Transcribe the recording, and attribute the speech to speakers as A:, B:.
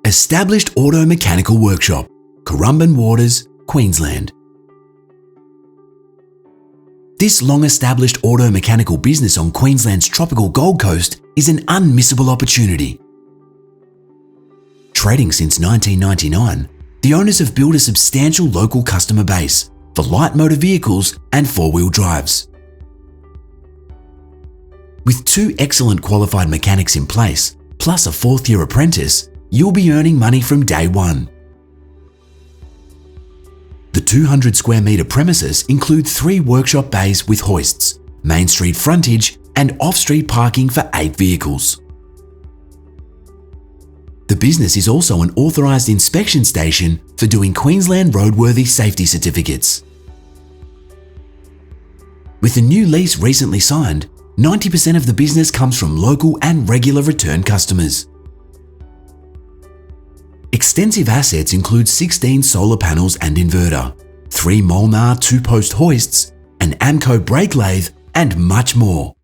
A: Established auto mechanical workshop, Currumbin Waters, Queensland. This long-established auto mechanical business on Queensland's tropical Gold Coast is an unmissable opportunity. Trading since 1999, the owners have built a substantial local customer base for light motor vehicles and four-wheel drives. With 2 excellent qualified mechanics in place, plus a 4th-year apprentice, you'll be earning money from day one. The 200 square metre premises include 3 workshop bays with hoists, main street frontage and off-street parking for 8 vehicles. The business is also an authorised inspection station for doing Queensland roadworthy safety certificates. With the new lease recently signed, 90% of the business comes from local and regular return customers. Extensive assets include 16 solar panels and inverter, 3 Molnar 2-post hoists, an Amco brake lathe, and much more.